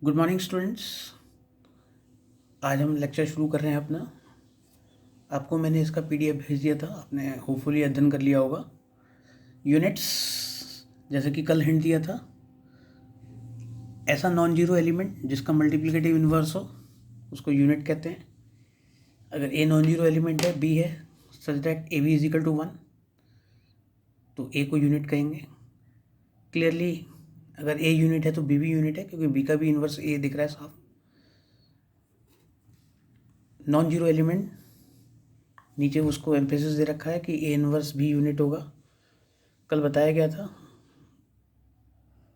Good morning students. आज हम lecture शुरू कर रहे हैं अपना। आपको मैंने इसका पीडीएफ भेज दिया था, आपने होपफुली अध्ययन कर लिया होगा। यूनिट्स, जैसे कि कल हिंट दिया था, ऐसा नॉन जीरो एलिमेंट जिसका मल्टीप्लिकेटिव इन्वर्स हो उसको यूनिट कहते हैं। अगर ए नॉन जीरो एलिमेंट है, बी है, such that A B is equal to 1, तो ए को यूनिट कहेंगे। क्लियरली अगर ए यूनिट है तो बी भी यूनिट है, क्योंकि बी का भी इन्वर्स ए दिख रहा है साफ। नॉन जीरो एलिमेंट, नीचे उसको एम्फेसिस दे रखा है कि ए इनवर्स भी यूनिट होगा। कल बताया गया था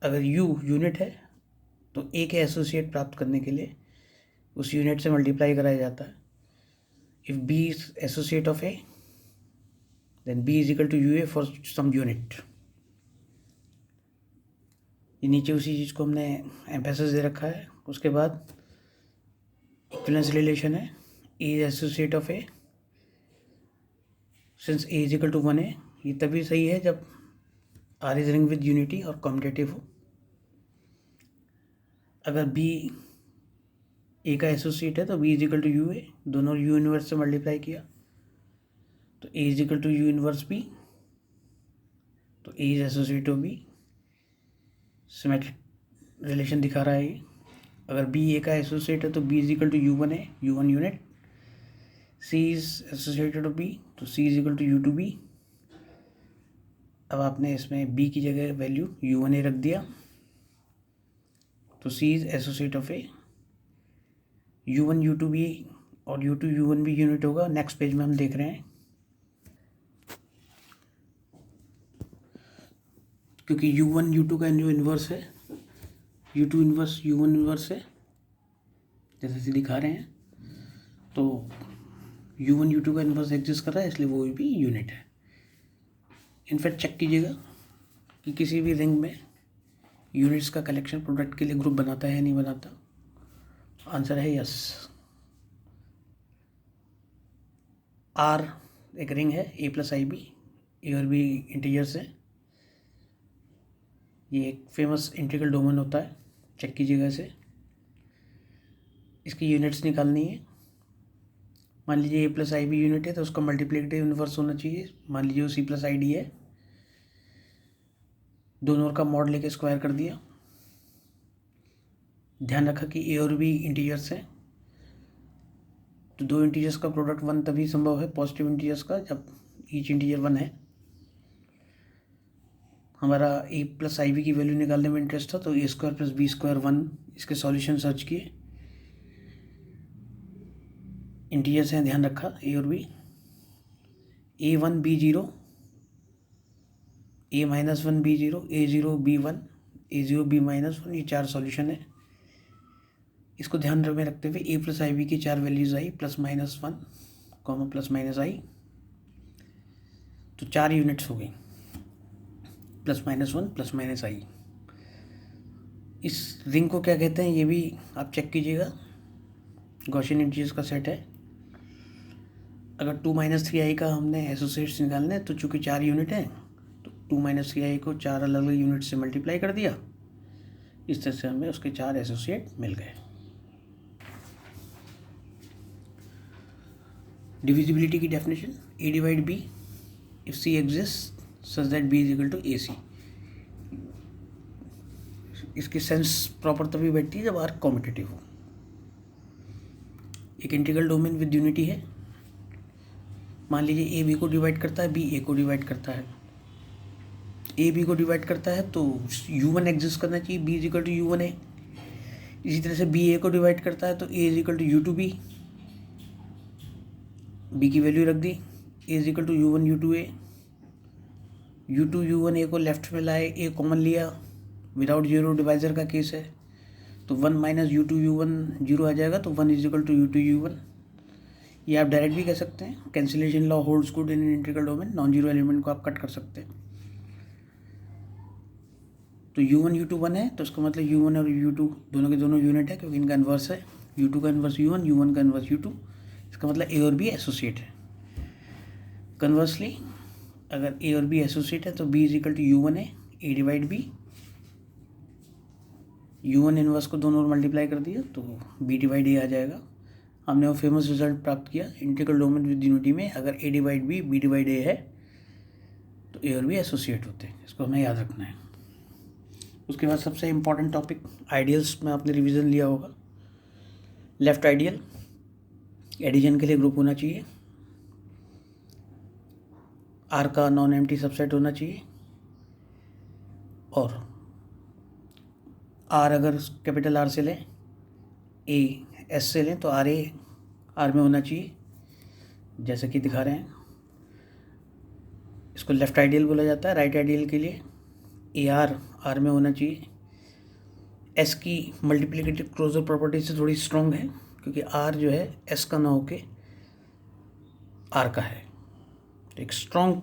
अगर यू यूनिट है तो ए के एसोसिएट प्राप्त करने के लिए उस यूनिट से मल्टीप्लाई कराया जाता है। If B is associate of A then B is equal to U A for some unit. ये नीचे उसी चीज़ को हमने एम्फेसिस दे रखा है। उसके बाद इक्विवेलेंस रिलेशन है, A is associate of A since A is equal to 1 A. ये तभी सही है जब R is ring with unity और कॉम्पिटेटिव हो। अगर बी ए का एसोसिएट है तो B is equal to U A, दोनों यू इनवर्स से मल्टीप्लाई किया तो A is equal to U inverse B, तो A is associate of B. Symmetric relation दिखा रहा है ये। अगर बी ए का एसोसिएट है तो B is equal to U one A, U one unit. C is associated of B तो C is equal to U two B. अब आपने इसमें बी की जगह वैल्यू यू वन ए रख दिया तो C is associate of A. U one U two B और यू टू यू वन भी यूनिट होगा। नेक्स्ट पेज में हम देख रहे हैं, क्योंकि यू वन यू टू का जो इन्वर्स है U two inverse U one inverse है, जैसे कि दिखा रहे हैं। तो यू वन यू टू का इन्वर्स एग्जिस्ट कर रहा है, इसलिए वो भी यूनिट है। इनफैक्ट चेक कीजिएगा कि किसी भी रिंग में यूनिट्स का कलेक्शन प्रोडक्ट के लिए ग्रुप बनाता है या नहीं बनाता। आंसर है यस। आर एक रिंग है, ए प्लस आई बी, ए और बी इंटीजर्स है। ये एक फेमस इंटीग्रल डोमेन होता है, चेक कीजिएगा इसे। इसकी यूनिट्स निकालनी है। मान लीजिए ए प्लस आई बी यूनिट है तो उसका मल्टीप्लिकेटिव इन्वर्स होना चाहिए। मान लीजिए वो सी प्लस आई डी है, दोनों का मॉड लेके स्क्वायर कर दिया। ध्यान रखा कि ए और बी इंटीजर्स हैं, तो दो इंटीजर्स का प्रोडक्ट 1 तभी संभव है पॉजिटिव इंटीजर्स का जब ईच इंटीजर 1 है। हमारा ए प्लस आई बी की वैल्यू निकालने में इंटरेस्ट था, तो ए स्क्वायर प्लस बी स्क्वायर 1, इसके सॉल्यूशन सर्च किए। इंटीजर्स हैं, ध्यान रखा ए और बी। ए वन बी जीरो, ए माइनस वन बी जीरो, ए जीरो बी वन, ए जीरो बी माइनस वन, ये 4 सॉल्यूशन है। इसको ध्यान में रखते हुए ए प्लस आई बी की 4 values I, plus minus 1 comma plus minus I, तो 4 यूनिट्स हो गई, plus minus 1 plus minus I. इस रिंग को क्या कहते हैं ये भी आप चेक कीजिएगा। गॉसियन इंटीजर्स का सेट है। अगर 2 माइनस 3 आई का हमने एसोसिएट्स निकालने हैं, तो चूँकि 4 यूनिट है तो 2 माइनस 3 आई को 4 अलग अलग यूनिट से मल्टीप्लाई कर दिया। इस तरह से हमें उसके 4 एसोसिएट मिल गए। डिविजिबिलिटी की definition, A divide B if C exist such that B is equal to A C. इसकी सेंस प्रॉपर तभी बैठती है जब आर कॉम्पिटिटिव हो। एक इंटीग्रल डोमेन विद यूनिटी है। मान लीजिए ए बी को डिवाइड करता है, बी ए को डिवाइड करता है। ए बी को डिवाइड करता है तो यू वन एग्जिस्ट करना चाहिए, B is equal to U one A. इसी तरह से बी ए को डिवाइड करता है तो A is equal to U two B, B की वैल्यू रख दी, A is equal to U one U two A. U one A को लेफ्ट में लाए, ए कॉमन लिया, विदाउट जीरो डिवाइजर का केस है, तो 1 माइनस यू वन जीरो आ जाएगा, तो 1 is equal to U one. ये आप डायरेक्ट भी कह सकते हैं। Cancellation law holds good in integral domain. Non zero element को आप कट कर सकते हैं। तो यू वन है तो उसका मतलब यू वन और यू टू दोनों के दोनों यूनिट है, क्योंकि इनका इन्वर्स है। यू टू का इन्वर्स यू वन का इन्वर्स यू टू। इसका मतलब ए और बी एसोसिएट है। कन्वर्सली अगर ए और बी एसोसिएट है तो B is equal to U one है, A divide B. U1 inverse को दोनों ओर मल्टीप्लाई कर दिया तो B/A आ जाएगा। हमने वो फेमस रिजल्ट प्राप्त किया इंटीग्रल डोमेन विद यूनिटी में अगर A/B B/A है तो A और B एसोसिएट होते हैं। इसको हमें याद रखना है। उसके बाद सबसे इम्पॉर्टेंट टॉपिक आइडियल्स में आपने रिवीजन लिया होगा। लेफ्ट आइडियल एडिशन के लिए ग्रुप होना चाहिए, R का नॉन एम्प्टी सबसेट होना चाहिए, और R अगर कैपिटल R से लें, A S से लें तो RA R में होना चाहिए, जैसे कि दिखा रहे हैं। इसको लेफ्ट आइडियल बोला जाता है। राइट आइडियल के लिए AR R में होना चाहिए। S की मल्टीप्लिकेटिव क्लोजर प्रॉपर्टी से थोड़ी स्ट्रॉन्ग है क्योंकि R जो है S का ना होके R का है, तो एक स्ट्रॉन्ग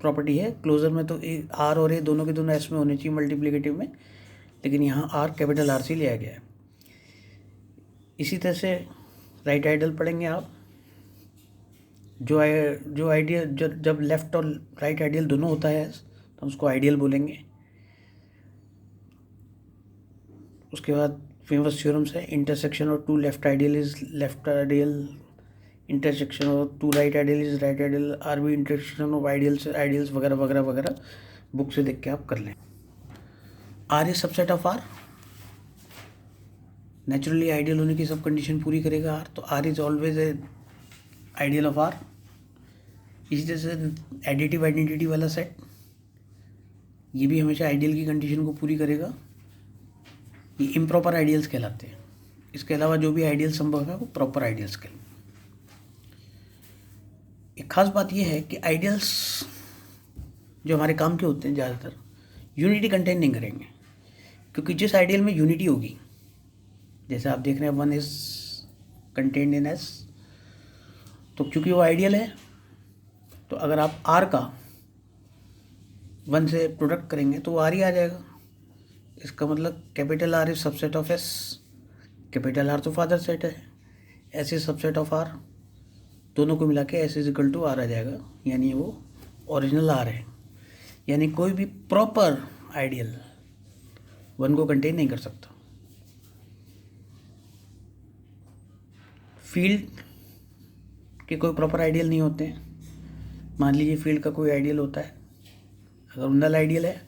प्रॉपर्टी है। क्लोजर में तो R और A दोनों के दोनों S में होने चाहिए मल्टीप्लिकेटिव में, लेकिन यहाँ R कैपिटल R से लिया गया है। इसी तरह से राइट आइडियल पढ़ेंगे आप। जो आइडियल जब लेफ्ट और राइट आइडियल दोनों होता है तो हम उसको आइडियल बोलेंगे। उसके बाद फेमस थ्योरम्स है, इंटरसेक्शन और two left ideal is left ideal, intersection और two right ideal is right ideal, R B intersection of ideals वगैरह वगैरह वगैरह बुक से देख के आप कर लें। R is subset of R, naturally ideal होने की सब कंडीशन पूरी करेगा आर, तो R is always a ideal of R. इसी तरह से एडिटिव आइडेंटिटी वाला सेट, ये भी हमेशा आइडियल की कंडीशन को पूरी करेगा। ये इम्प्रॉपर आइडियल्स कहलाते हैं। इसके अलावा जो भी आइडियल संभव है वो प्रॉपर आइडियल्स कहलाते हैं। एक खास बात यह है कि आइडियल्स जो हमारे काम के होते हैं ज़्यादातर यूनिटी कंटेन नहीं करेंगे, क्योंकि जिस आइडियल में यूनिटी होगी, जैसे आप देख रहे हैं 1 इज कंटेन्ड इन S, तो क्योंकि वो आइडियल है तो अगर आप R का 1 से प्रोडक्ट करेंगे तो वो R ही आ जाएगा। इसका मतलब capital R is subset of S, capital R तो फादर सेट है, S is subset of R, दोनों को मिला के S is equal to R आ जाएगा, यानी वो ओरिजिनल R है। यानी कोई भी प्रॉपर आइडियल 1 को कंटेन नहीं कर सकता। फील्ड के कोई प्रॉपर आइडियल नहीं होते हैं। मान लीजिए फील्ड का कोई आइडियल होता है, अगर नल आइडियल है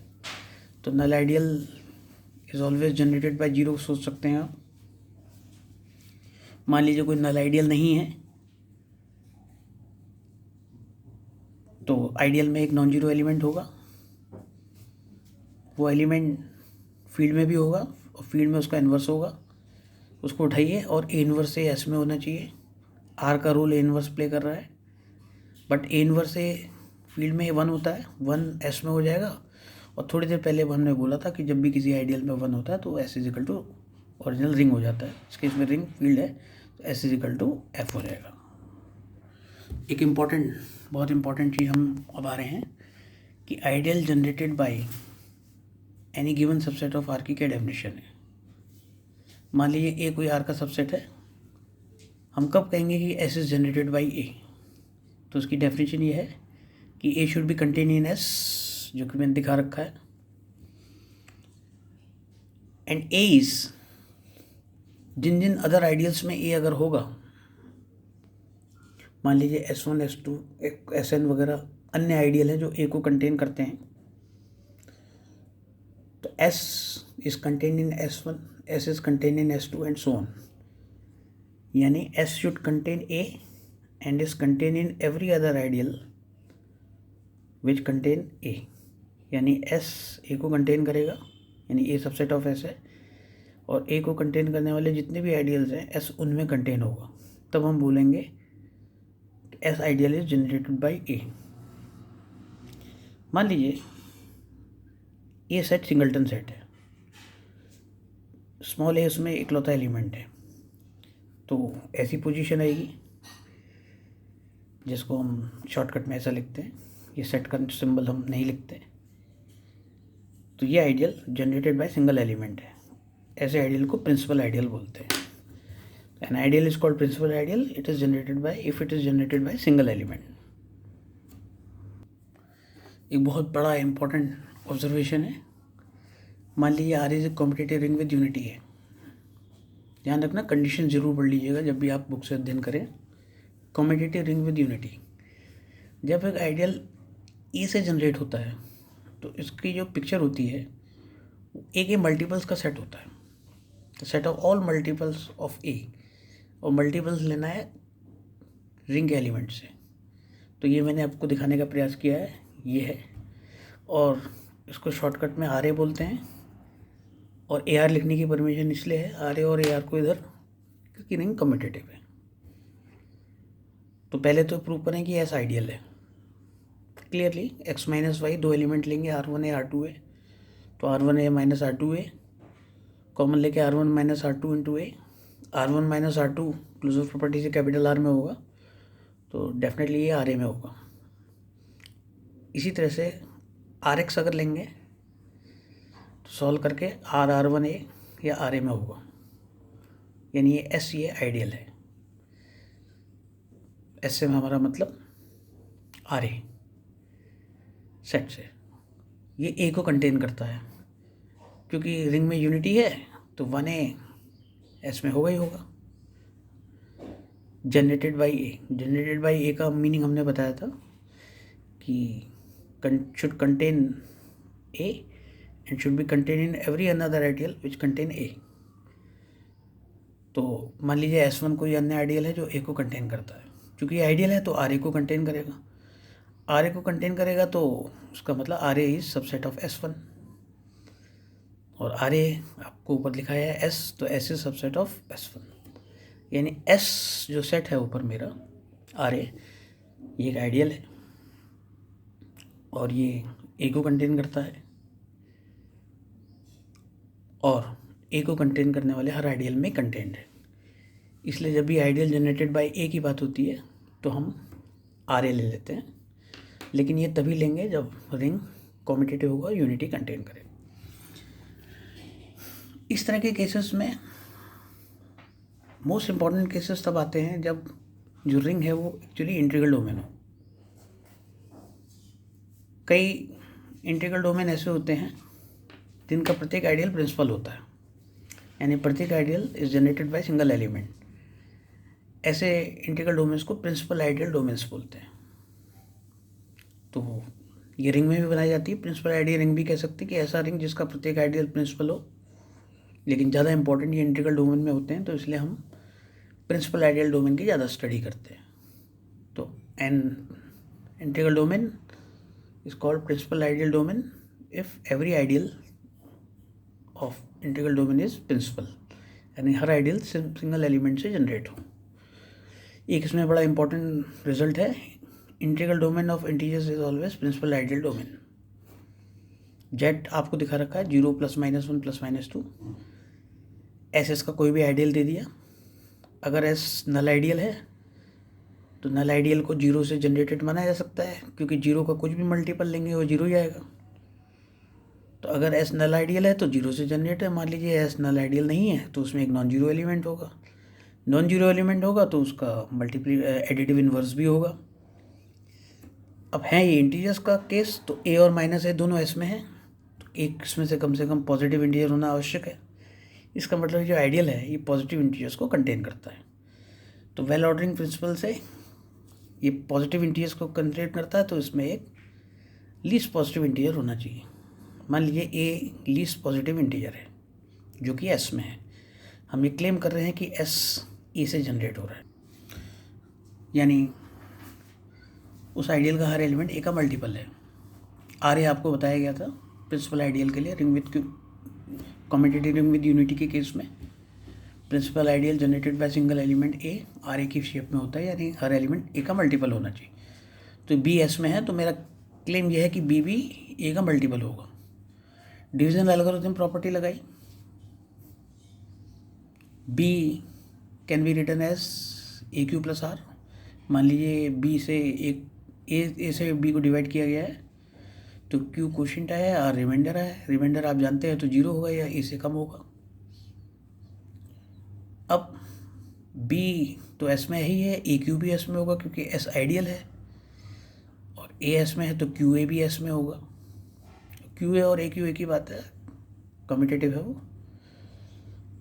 तो null ideal is always generated by 0 सोच सकते हैं आप। मान लीजिए कोई नल आइडियल नहीं है तो आइडियल में एक नॉन जीरो एलिमेंट होगा, वो एलिमेंट फील्ड में भी होगा और फील्ड में उसका इन्वर्स होगा। उसको उठाइए और ए इन्वर्स ए एस में होना चाहिए। आर का रोल ए इन्वर्स प्ले कर रहा है, but A inverse a field में 1 होता है, 1 एस में हो जाएगा। और थोड़ी देर पहले हमने बोला था कि जब भी किसी आइडियल में 1 होता है तो S is equal to original ring हो जाता है। इसके इसमें रिंग फील्ड है तो S is equal to F हो जाएगा। एक बहुत इम्पॉर्टेंट चीज़ हम अब आ रहे हैं कि ideal generated by any given subset of R की क्या डेफिनेशन है। मान लीजिए ए कोई आर का सबसेट है, हम कब कहेंगे कि S is generated by A, तो उसकी डेफिनेशन ये है कि A should be contain in S, जो कि मैंने दिखा रखा है, एंड ए इज जिन अदर आइडियल्स में ए अगर होगा, मान लीजिए S1 S2 SN वगैरह अन्य आइडियल हैं जो ए को कंटेन करते हैं, तो S is contain in S1, S is contain in S2 and so on. यानी S should contain A and is contain in every other ideal which contain A। यानी S A को contain करेगा, यानी A subset of S है, और A को contain करने वाले जितने भी आइडियल्स हैं S उनमें कंटेन होगा। तब हम बोलेंगे S ideal is generated bye A। मान लीजिए ये सेट सिंगल्टन सेट है, स्मॉल a उसमें इकलौता एलिमेंट है, तो ऐसी पोजीशन आएगी जिसको हम शॉर्टकट में ऐसा लिखते हैं, ये सेट का सिंबल हम नहीं लिखते, तो ये ideal generated by single element है। ऐसे आइडियल को प्रिंसिपल आइडियल बोलते हैं। An ideal is called principal ideal, it is generated by if it is generated by single element. एक बहुत बड़ा इंपॉर्टेंट ऑब्जर्वेशन है, मान लीजिए R is a competitive ring with unity है। ध्यान रखना, कंडीशन ज़रूर पढ़ लीजिएगा जब भी आप बुक से अध्ययन करें। कॉम्पिटिटिव रिंग विद यूनिटी, जब एक आइडियल ए से जनरेट होता है तो इसकी जो पिक्चर होती है ए के मल्टीपल्स का सेट होता है, तो set of all multiples of A, और मल्टीपल्स लेना है रिंग के एलिमेंट से। तो ये मैंने आपको दिखाने का प्रयास किया है, ये है, और इसको शॉर्टकट में आर ए बोलते हैं, और ए आर लिखने की परमिशन इसलिए है आर ए और ए आर को इधर, क्योंकि रिंग कम्यूटेटिव है। तो पहले तो प्रूव करें कि एस आइडियल है क्लियरली। एक्स माइनस वाई दो एलिमेंट लेंगे, r one a r two a, तो r one a minus r two a common लेके r one minus r two into a, r one minus r two closure property से capital R में होगा, तो definitely ये R A में होगा। इसी तरह से आर एक्स अगर लेंगे तो सॉल्व करके आर आर वन ए या आर ए में होगा, यानी ये एस ये आइडियल है। एस से हमारा मतलब आर ए सेट से, ये ए को कंटेन करता है, क्योंकि रिंग में यूनिटी है तो वन ए एस में होगा ही होगा। Generated by a, generated by a का मीनिंग हमने बताया था कि should contain A and should be contained in every another ideal which contain A। तो मान लीजिए S1 कोई अन्य आइडियल है जो A को कंटेन करता है, क्योंकि ये आइडियल है तो RA को कंटेन करेगा, RA को कंटेन करेगा तो उसका मतलब RA is subset of S1, और RA आपको ऊपर लिखा है S, तो S is subset of S1, यानी S जो सेट है ऊपर मेरा RA, ये एक आइडियल है और ये ए को कंटेन करता है, और ए को कंटेन करने वाले हर आइडियल में कंटेंट है। इसलिए जब भी आइडियल जनरेटेड बाय ए की बात होती है तो हम आर ए ले लेते हैं, लेकिन ये तभी लेंगे जब रिंग कॉम्यूटेटिव होगा, यूनिटी कंटेन करे। इस तरह के केसेस में मोस्ट इम्पॉर्टेंट केसेस तब आते हैं जब जो रिंग है वो एक्चुअली इंटीग्रल डोमेन हो। कई इंटीग्रल डोमेन ऐसे होते हैं जिनका प्रत्येक आइडियल प्रिंसिपल होता है, यानी प्रत्येक ideal is generated by single element. ऐसे इंटीग्रल डोमेन्स को प्रिंसिपल आइडियल डोमेन्स बोलते हैं। तो ये रिंग में भी बनाई जाती है, प्रिंसिपल आइडियल रिंग भी कह सकते हैं कि ऐसा रिंग जिसका प्रत्येक आइडियल प्रिंसिपल हो, लेकिन ज़्यादा इंपॉर्टेंट ये इंटीग्रल डोमेन में होते हैं, तो इसलिए हम प्रिंसिपल आइडियल डोमेन की ज़्यादा स्टडी करते हैं। तो an integral domain is called principal ideal domain if every ideal of integral domain is principal, यानी हर आइडियल सिंगल एलिमेंट से जनरेट हो। एक इसमें बड़ा इंपॉर्टेंट रिजल्ट है, integral domain of integers is always principal ideal domain. Z आपको दिखा रखा है 0 +-1 +-2, एस का कोई भी आइडियल दे दिया, अगर एस नल आइडियल है तो नल आइडियल को 0 से जनरेटेड माना जा सकता है, क्योंकि 0 का कुछ भी मल्टीपल लेंगे वो 0 ही आएगा। तो अगर एस नल आइडियल है तो 0 से जनरेट है, मान लीजिए एस नल आइडियल नहीं है तो उसमें एक नॉन जीरो एलिमेंट होगा, नॉन जीरो एलिमेंट होगा तो उसका एडिटिव इन्वर्स भी होगा। अब है ये इंटीजर्स का केस, तो ए और माइनस ए दोनों एस में है, तो एक इसमें से कम पॉजिटिव इंटीजर होना आवश्यक है। इसका मतलब जो आइडियल है ये पॉजिटिव इंटीजर्स को कंटेन करता है। तो वेल ऑर्डरिंग प्रिंसिपल से ये पॉजिटिव इंटीजर्स को कंसिडर करता है, तो इसमें एक लीस्ट पॉजिटिव इंटीजर होना चाहिए। मान लीजिए ए लीस्ट पॉजिटिव इंटीजर है जो कि एस में है, हम ये क्लेम कर रहे हैं कि एस ए से जनरेट हो रहा है, यानी उस आइडियल का हर एलिमेंट ए का मल्टीपल है। आर ए आपको बताया गया था प्रिंसिपल आइडियल के लिए, ring with commutative ring with unity के केस में principal ideal generated by single element a R a की शेप में होता है, यानी हर एलिमेंट ए का मल्टीपल होना चाहिए। तो बी एस में है तो मेरा क्लेम यह है कि बी भी ए का मल्टीपल होगा। डिवीजन एल्गोरिथम प्रॉपर्टी लगाई, B can be written as A Q plus R. मान लीजिए बी से एक ए से बी को डिवाइड किया गया है, तो क्यू क्वोशिएंट है, आर रिमाइंडर है। रिमाइंडर आप जानते हैं तो 0 होगा या ए से कम होगा। अब बी तो एस में ही है, ए क्यू भी एस में होगा क्योंकि एस आइडियल है, और ए एस में है तो क्यू ए भी एस में होगा। क्यू ए और ए क्यू ए की बात है, कम्यूटेटिव है वो।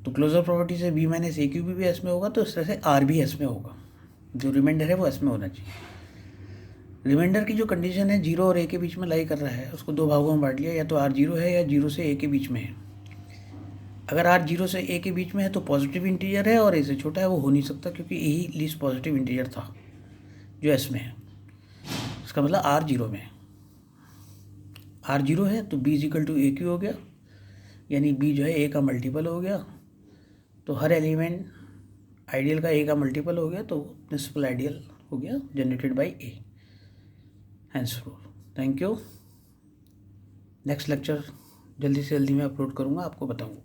तो क्लोजर प्रॉपर्टी से बी माइनस ए क्यू भी एस में होगा, तो इस तरह से आर भी एस में होगा। जो रिमाइंडर है वो एस में होना चाहिए। रिमाइंडर की जो कंडीशन है जीरो और ए के बीच में लाई कर रहा है, उसको दो भागों में बांट लिया, या तो आर जीरो है या जीरो से ए के बीच में है। अगर आर जीरो से ए के बीच में है तो पॉजिटिव इंटीजर है, और ए से छोटा है वो हो नहीं सकता, क्योंकि ए ही लीस्ट पॉजिटिव इंटीजर था जो एस में है। इसका मतलब आर जीरो में है। आर जीरो है तो B is equal to A Q हो गया, यानी बी जो है ए का मल्टीपल हो गया। तो हर एलिमेंट आइडियल का ए का मल्टीपल हो गया, तो प्रिंसिपल आइडियल हो गया generated by a. Henceforth. Thank you. Next lecture जल्दी से जल्दी मैं अपलोड करूँगा, आपको बताऊँगा।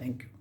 Thank you.